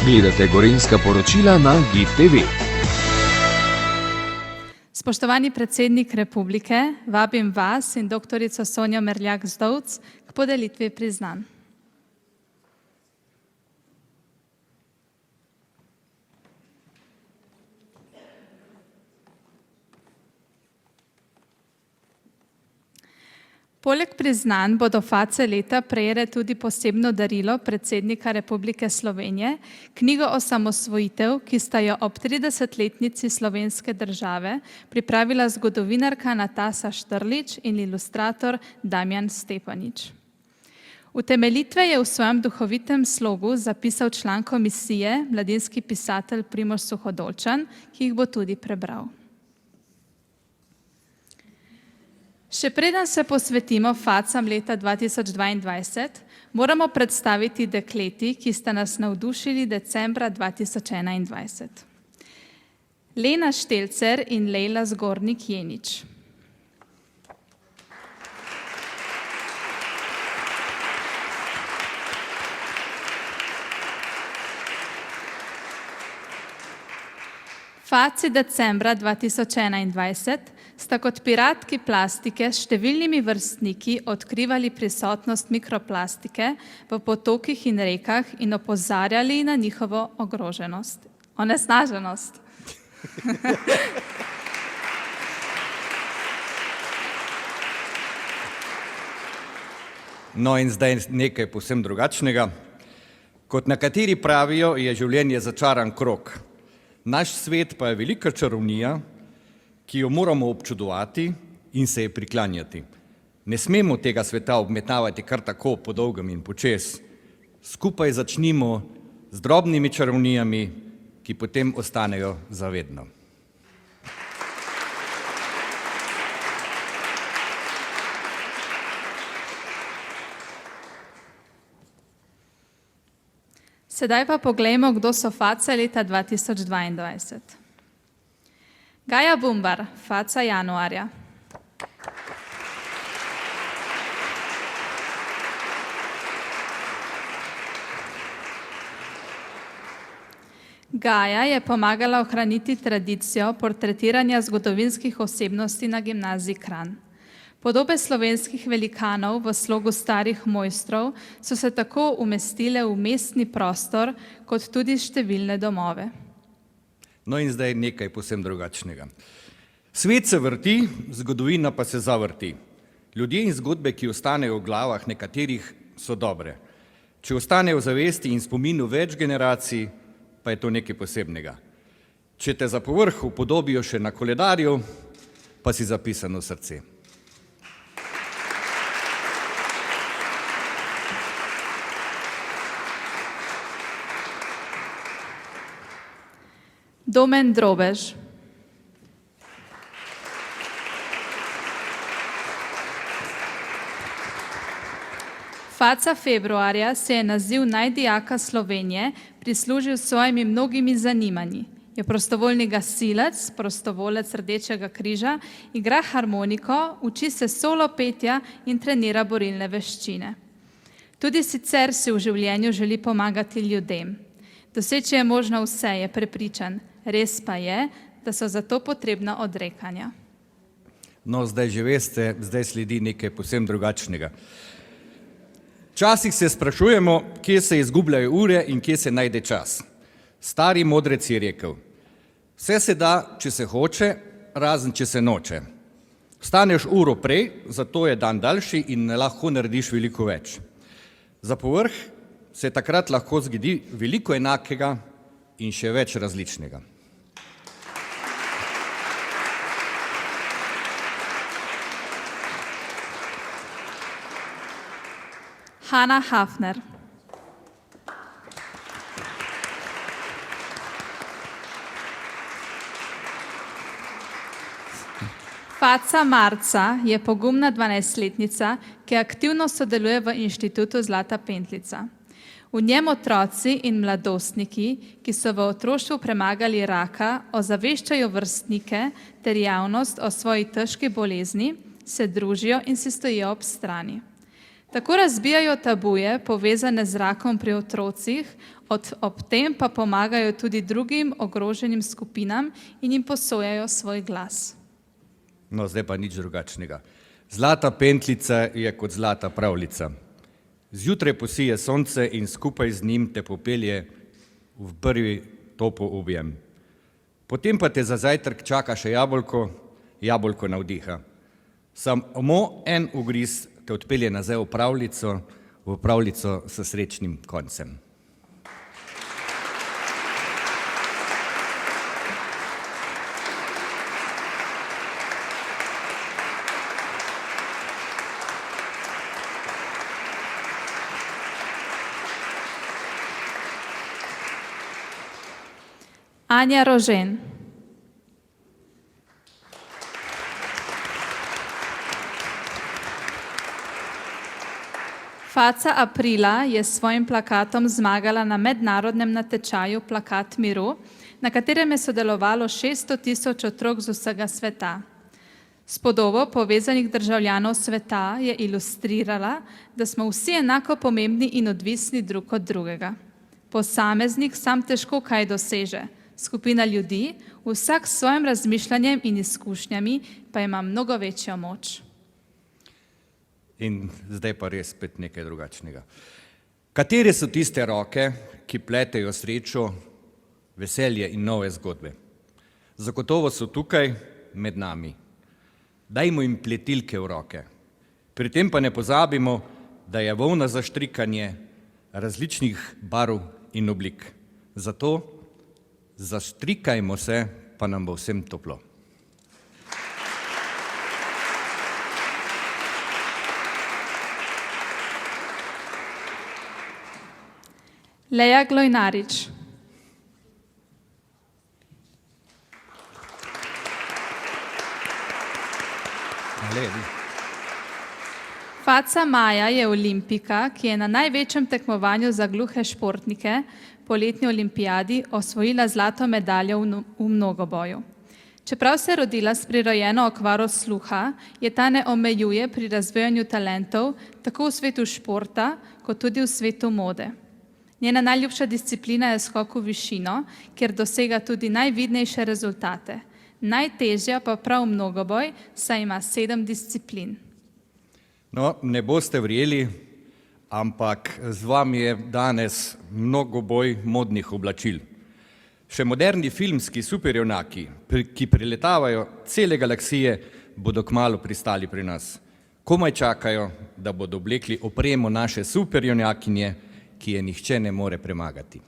Gledate Gorenjska poročila na GIF TV. Spoštovani predsednik Republike, vabim vas in doktorico Sonjo Merljak Zdovc k podelitvi priznanj. Poleg priznanj bodo face leta prejele tudi posebno darilo predsednika Republike Slovenije, knjigo osamosvojitev, ki sta jo ob 30-letnici slovenske države pripravila zgodovinarka Natasa Štrlič in ilustrator Damjan Stepanič. Utemeljitve je v svojem duhovitem slogu zapisal član komisije, mladinski pisatelj Primož Suhodolčan, ki jih bo tudi prebral. Še preden se posvetimo facam leta 2022, moramo predstaviti dekleti, ki sta nas navdušili decembra 2021. Lena Štelcer in Lejla Zgornik Jenič. Faci decembra 2021 sta kot piratki plastike s številnimi vrstniki odkrivali prisotnost mikroplastike v potokih in rekah in opozarjali na njihovo onesnaženost. No in zdaj nekaj povsem drugačnega. Kot nekateri pravijo, je življenje začaran krog. Naš svet pa je velika čarovnija, ki jo moramo občudovati in se je priklanjati. Ne smemo tega sveta obmetavati kar tako po dolgem in počez. Skupaj začnimo z drobnimi čarovnijami, ki potem ostanejo za vedno. Sedaj pa poglejmo, kdo so face leta 2022. Gaja Bumbar, faca januarja. Gaja je pomagala ohraniti tradicijo portretiranja zgodovinskih osebnosti na gimnaziji Kranj. Podobe slovenskih velikanov v slogu starih mojstrov so se tako umestile v mestni prostor, kot tudi številne domove. No in zdaj nekaj povsem drugačnega. Svet se vrti, zgodovina pa se zavrti. Ljudje in zgodbe, ki ostanejo v glavah nekaterih, so dobre. Če ostanejo v zavesti in spominu več generacij, pa je to nekaj posebnega. Če te za povrh upodobijo še na koledarju, pa si zapisano srce. Domen Drobež. Faca februarja se je naziv najdijaka Slovenije prislužil s svojimi mnogimi zanimanji. Je prostovoljni gasilec, prostovolec Rdečega križa, igra harmoniko, uči se solo petja in trenira borilne veščine. Tudi sicer si v življenju želi pomagati ljudem. Doseči je možno vse, je prepričan. Res pa je, da so za to potrebna odrekanja. No, zdaj že veste, zdaj sledi nekaj povsem drugačnega. Včasih se sprašujemo, kje se izgubljajo ure in kje se najde čas. Stari modrec je rekel: vse se da, če se hoče, razen če se noče. Vstaneš uro prej, zato je dan daljši in lahko narediš veliko več. Za povrh se takrat lahko zgodi veliko enakega in še več različnega. Hanna Hafner. Faca marca je pogumna 12-letnica, ki aktivno sodeluje v inštitutu Zlata pentljica. V njem otroci in mladostniki, ki so v otroštvu premagali raka, ozaveščajo vrstnike ter javnost o svoji težki bolezni, se družijo in si stojijo ob strani. Tako razbijajo tabuje, povezane z rakom pri otrocih, Ob tem pa pomagajo tudi drugim ogroženim skupinam in jim posojajo svoj glas. No, zdaj pa nič drugačnega. Zlata pentljica je kot zlata pravljica. Zjutraj posije sonce in skupaj z njim te popelje v prvi topel objem. Potem pa te za zajtrk čaka še jabolko navdiha. Samo en ugriz te odpelje nazaj v pravljico s srečnim koncem. Anja Rožen. Faca aprila je s svojim plakatom zmagala na mednarodnem natečaju Plakat miru, na katerem je sodelovalo 600 000 otrok z vsega sveta. S podobo povezanih državljanov sveta je ilustrirala, da smo vsi enako pomembni in odvisni drug od drugega. Posameznik sam težko kaj doseže. Skupina ljudi, vsak s svojim razmišljanjem in izkušnjami, pa ima mnogo večjo moč. In zdaj pa res spet nekaj drugačnega. Katere so tiste roke, ki pletejo srečo, veselje in nove zgodbe? Zagotovo so tukaj med nami. Dajmo jim pletilke v roke. Pri tem pa ne pozabimo, da je volna za štrikanje različnih barv in oblik. Zato zaštrikajmo se, pa nam bo vsem toplo. Leja Glojnarič. Faca Maja je olimpika, ki je na največjem tekmovanju za gluhe športnike, poletni olimpijadi, osvojila zlato medaljo v mnogoboju. Čeprav se je rodila s prirojeno okvaro sluha, je ta ne omejuje pri razvijanju talentov, tako v svetu športa, kot tudi v svetu mode. Njena najljubša disciplina je skok v višino, kjer dosega tudi najvidnejše rezultate. Najtežja pa prav mnogoboj, saj ima 7 disciplin. No, ne boste verjeli, ampak z vami je danes mnogoboj modnih oblačil. Še moderni filmski superjunaki, ki preletavajo cele galaksije, bodo kmalu pristali pri nas. Komaj čakajo, da bodo oblekli opremo naše superjunakinje, ki je nihče ne more premagati.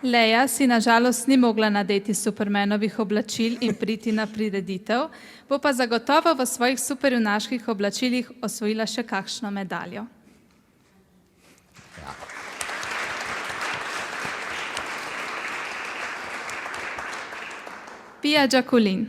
Leja si nažalost ni mogla nadeti supermanovih oblačil in priti na prireditev, bo pa zagotovo v svojih superjunaških oblačilih osvojila še kakšno medaljo. Ja. Pia Đakulin.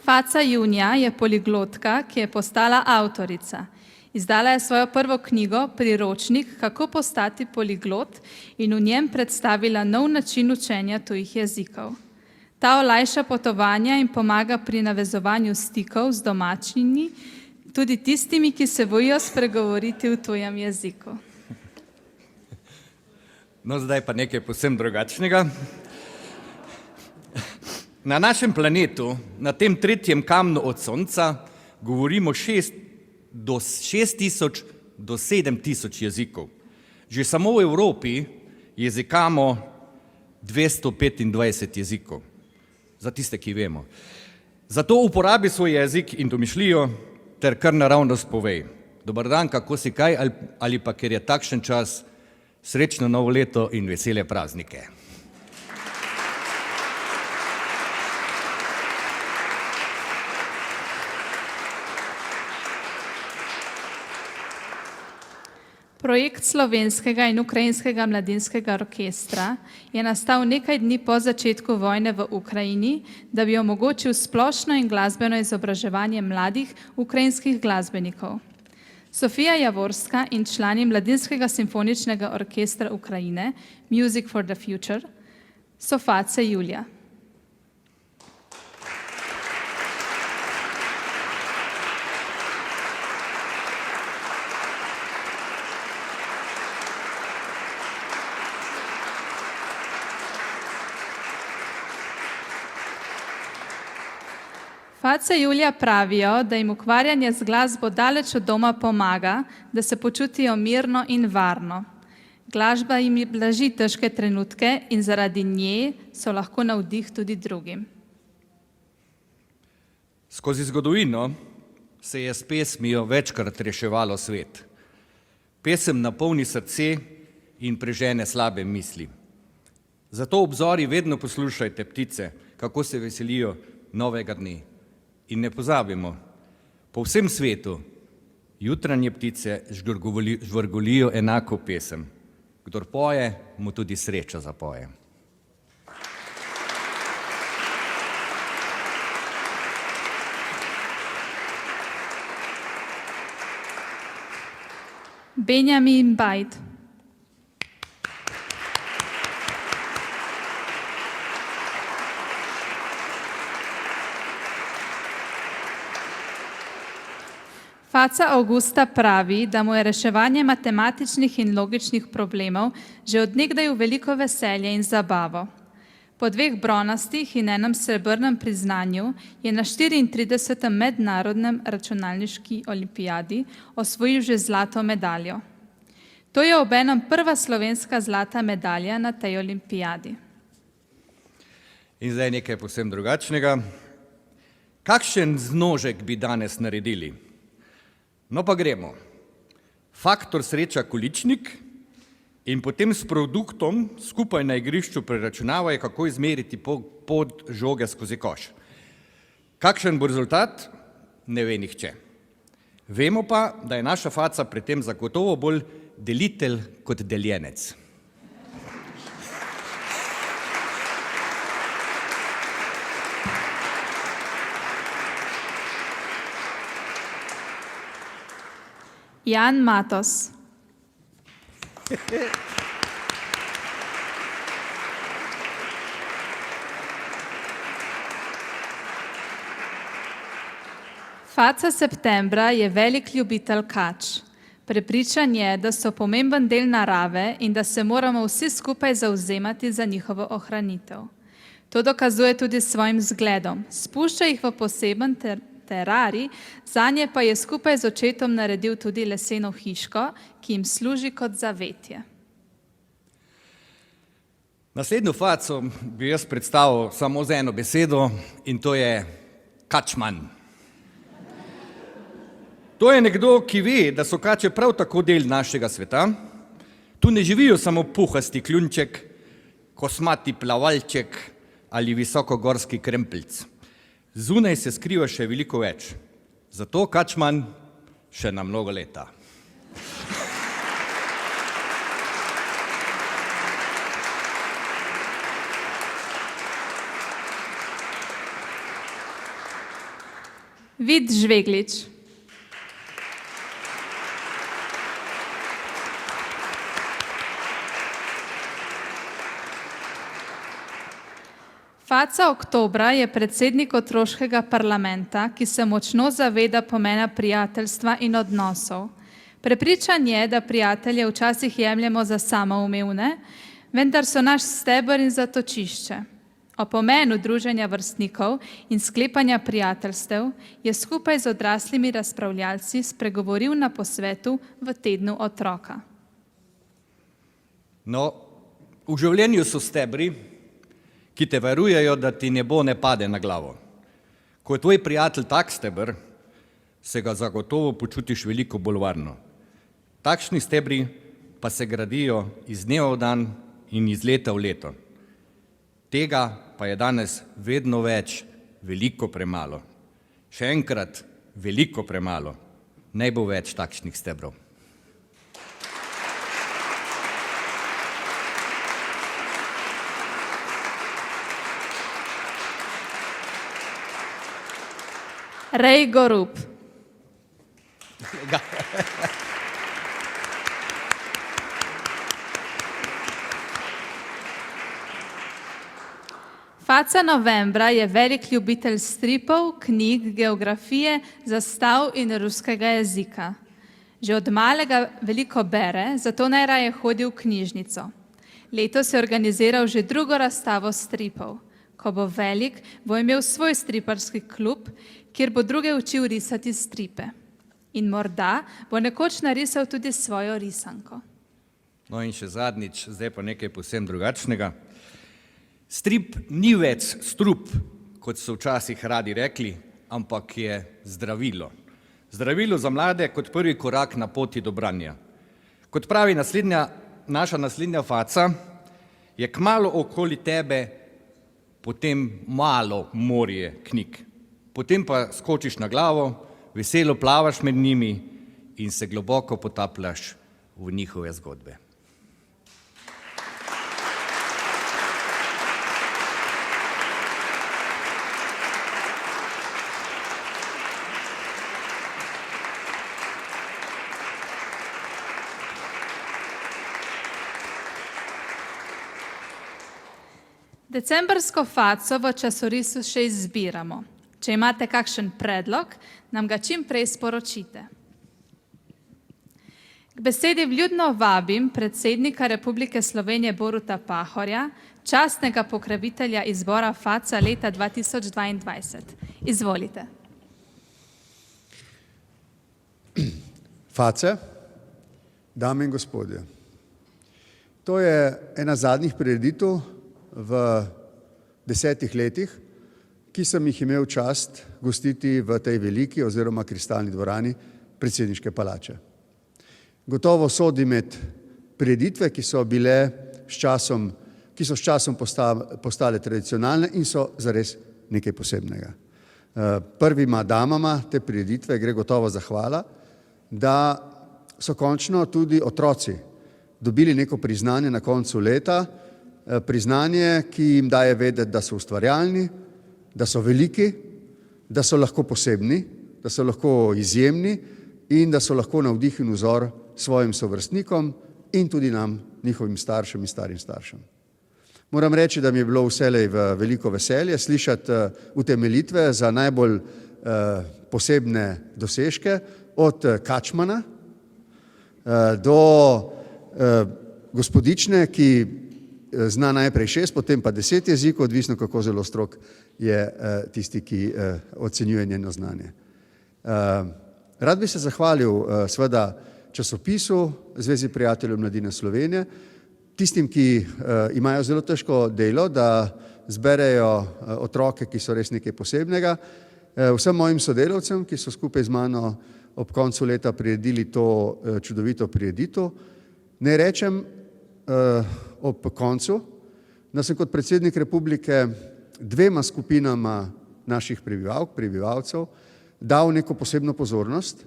Faca Junija je poliglotka, ki je postala avtorica. Izdala je svojo prvo knjigo, priročnik Kako postati poliglot, in v njem predstavila nov način učenja tujih jezikov. Ta olajša potovanja in pomaga pri navezovanju stikov z domačini, tudi tistimi, ki se bojijo spregovoriti v tujem jeziku. No, zdaj pa nekaj povsem drugačnega. Na našem planetu, na tem tretjem kamnu od Sonca, govorimo 6000 do 7000 jezikov. Že samo v Evropi jezikamo 225 jezikov. Za tiste, ki vemo. Zato uporabi svoj jezik in domišljijo ter kar naravnost povej. Dobar dan, kako si kaj, ali pa ker je takšen čas, srečno novo leto in vesele praznike. Projekt Slovenskega in Ukrajinskega mladinskega orkestra je nastal nekaj dni po začetku vojne v Ukrajini, da bi omogočil splošno in glasbeno izobraževanje mladih ukrajinskih glasbenikov. Sofija Javorska in člani Mladinskega simfoničnega orkestra Ukrajine Music for the Future so Face Julija. Face Julija pravijo, da jim ukvarjanje z glasbo daleč od doma pomaga, da se počutijo mirno in varno. Glasba jim blaži težke trenutke in zaradi nje so lahko navdih tudi drugim. Skozi zgodovino se je s pesmijo večkrat reševalo svet. Pesem napolni srce in prežene slabe misli. Zato ob zori vedno poslušajte ptice, kako se veselijo novega dne. In ne pozabimo, po vsem svetu jutranje ptice žvrgolijo enako pesem. Kdor poje, mu tudi sreča zapoje. Benjamin Bajd. Faca Augusta pravi, da mu je reševanje matematičnih in logičnih problemov že od nekdaj v veliko veselje in zabavo. Po 2 bronastih in 1 srebrnem priznanju je na 34. mednarodnem računalniški olimpijadi osvojil že zlato medaljo. To je obenem prva slovenska zlata medalja na tej olimpijadi. In zdaj nekaj povsem drugačnega. Kakšen znožek bi danes naredili? No pa gremo. Faktor sreča količnik in potem s produktom skupaj na igrišču preračunavajo, kako izmeriti pot žoge skozi koš. Kakšen bo rezultat? Ne ve nihče. Vemo pa, da je naša faca pri tem zagotovo bolj delitelj kot deljenec. Jan Matos. Faca septembra je velik ljubitelj kač. Prepričan je, da so pomemben del narave in da se moramo vsi skupaj zavzemati za njihovo ohranitev. To dokazuje tudi s svojim zgledom. Spušča jih v poseben terarij, zanje pa je skupaj z očetom naredil tudi leseno hiško, ki jim služi kot zavetje. Naslednjo faco bi jaz predstavil samo z eno besedo in to je kačman. To je nekdo, ki ve, da so kače prav tako del našega sveta. Tu ne živijo samo puhasti kljunček, kosmati plavalček ali visokogorski krempelc. Zunaj se skriva še veliko več. Zato kačman še na mnogo leta. Vid Žveglič. Faca oktobra je predsednik otroškega parlamenta, ki se močno zaveda pomena prijateljstva in odnosov. Prepričan je, da prijatelje včasih jemljemo za samoumevne, vendar so naš steber in zatočišče. O pomenu druženja vrstnikov in sklepanja prijateljstev je skupaj z odraslimi razpravljalci spregovoril na posvetu v tednu otroka. No, v življenju so stebri, ki te varujejo, da ti nebo ne pade na glavo. Ko je tvoj prijatelj tak steber, se ga zagotovo počutiš veliko bolj varno. Takšni stebri pa se gradijo iz dneva v dan in iz leta v leto. Tega pa je danes vedno več, veliko premalo. Še enkrat, veliko premalo. Ne bo več takšnih stebrov. Rej Gorup. Faca novembra je velik ljubitelj stripov, knjig, geografije, zastav in ruskega jezika. Že od malega veliko bere, zato najraje hodi v knjižnico. Letos je organiziral že drugo razstavo stripov. Ko bo velik, bo imel svoj striparski klub, kjer bo druge učil risati stripe. In morda bo nekoč narisal tudi svojo risanko. No in še zadnjič, zdaj pa nekaj povsem drugačnega. Strip ni več strup, kot so včasih radi rekli, ampak je zdravilo. Zdravilo za mlade kot prvi korak na poti do branja. Kot pravi naša naslednja faca, je kmalu okoli tebe potem malo morje knjig. Potem pa skočiš na glavo, veselo plavaš med njimi in se globoko potapljaš v njihove zgodbe. Decembrsko faco v časorisu še izbiramo. Če imate kakšen predlog, nam ga čim prej sporočite. K besedi vljudno vabim predsednika Republike Slovenije Boruta Pahorja, častnega pokrovitelja izbora faca leta 2022. Izvolite. Face, dame in gospodje, to je ena zadnjih prireditev v 10 letih, ki sem jih imel čast gostiti v tej veliki oziroma kristalni dvorani predsedniške palače. Gotovo sodi med prireditve, ki so s časom postale tradicionalne in so zares nekaj posebnega. Prvima damama te prireditve gre gotovo zahvala, da so končno tudi otroci dobili neko priznanje na koncu leta, priznanje, ki jim daje vedeti, da so ustvarjalni, da so veliki, da so lahko posebni, da so lahko izjemni in da so lahko navdih in vzor svojim sovrstnikom in tudi nam, njihovim staršem in starim staršem. Moram reči, da mi je bilo vselej veliko veselje slišati utemeljitve za najbolj posebne dosežke od Kačmana do gospodične, ki zna najprej 6, potem pa 10 jezikov, odvisno kako zelo strog je tisti, ki ocenjuje njeno znanje. Rad bi se zahvalil seveda časopisu Zvezi prijateljev mladine Slovenije, tistim, ki imajo zelo težko delo, da zberejo otroke, ki so res nekaj posebnega, vsem mojim sodelavcem, ki so skupaj z mano ob koncu leta priredili to čudovito prireditev. Naj rečem ob koncu, da sem kot predsednik republike dvema skupinama naših prebivalcev dal neko posebno pozornost.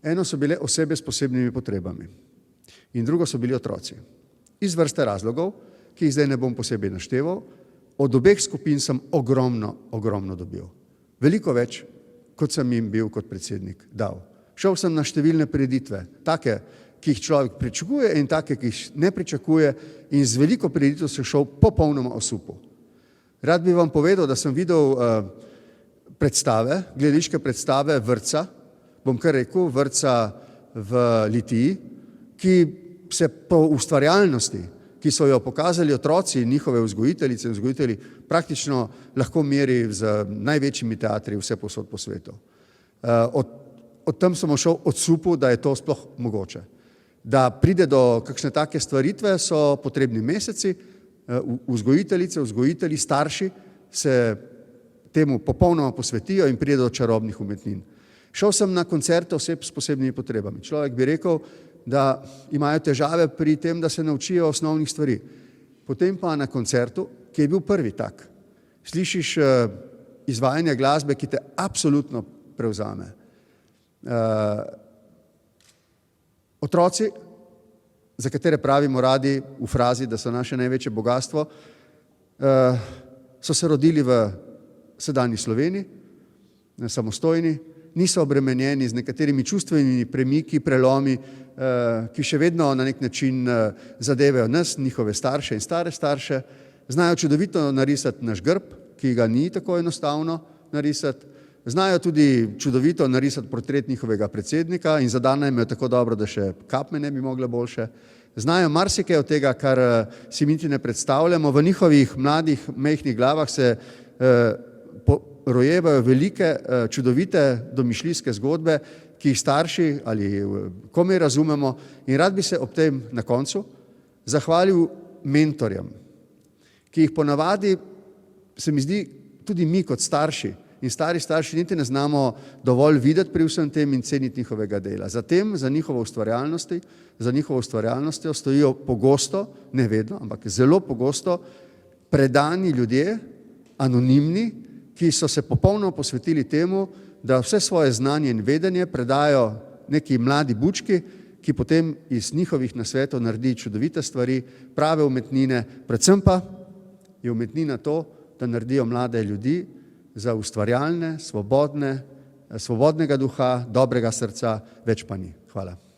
Eno so bile osebe s posebnimi potrebami in drugo so bili otroci. Iz vrste razlogov, ki jih zdaj ne bom posebej našteval, od obeh skupin sem ogromno dobil. Veliko več, kot sem jim bil kot predsednik dal. Šel sem na številne prireditve, take, ki jih človek pričakuje in take, ki jih ne pričakuje, in z veliko prireditev sem šel popolnoma osupel. Rad bi vam povedal, da sem videl gledališke predstave vrtca, bom kar rekel, vrtca v Litiji, ki se po ustvarjalnosti, ki so jo pokazali otroci in njihove vzgojiteljice in vzgojitelji, praktično lahko meri z največjimi teatri vse povsod po svetu. Od tam sem šel odsupu, da je to sploh mogoče. Da pride do kakšne take stvaritve, so potrebni meseci, vzgojiteljice, vzgojitelji, starši se temu popolnoma posvetijo in pride do čarobnih umetnin. Šel sem na koncerte oseb s posebnimi potrebami. Človek bi rekel, da imajo težave pri tem, da se naučijo osnovnih stvari. Potem pa na koncertu, ki je bil prvi tak, slišiš izvajanje glasbe, ki te absolutno prevzame. Otroci, za katere pravimo radi v frazi, da so naše največje bogatstvo, so se rodili v sedanji Sloveniji, samostojni, niso obremenjeni z nekaterimi čustvenimi premiki, prelomi, ki še vedno na nek način zadevajo nas, njihove starše in stare starše, znajo čudovito narisati naš grb, ki ga ni tako enostavno narisati. Znajo tudi čudovito narisati portret njihovega predsednika in za dana imajo tako dobro, da še kapme ne bi mogle boljše. Znajo marsikaj od tega, kar si mi ne predstavljamo. V njihovih mladih, mehkih glavah se rojevajo velike, čudovite domišljijske zgodbe, ki jih starši ali komaj razumemo. In rad bi se ob tem na koncu zahvalil mentorjem, ki jih ponavadi, se mi zdi, tudi mi kot starši in stari starši niti ne znamo dovolj videti pri vsem tem in ceniti njihovega dela. Zatem, za njihovo ustvarjalnostjo stojijo pogosto, ne vedno, ampak zelo pogosto, predani ljudje, anonimni, ki so se popolnoma posvetili temu, da vse svoje znanje in vedenje predajo neki mladi bučki, ki potem iz njihovih nasvetov naredi čudovite stvari, prave umetnine, predvsem pa je umetnina to, da naredijo mlade ljudi za ustvarjalne, svobodnega duha, dobrega srca, več pa ni. Hvala.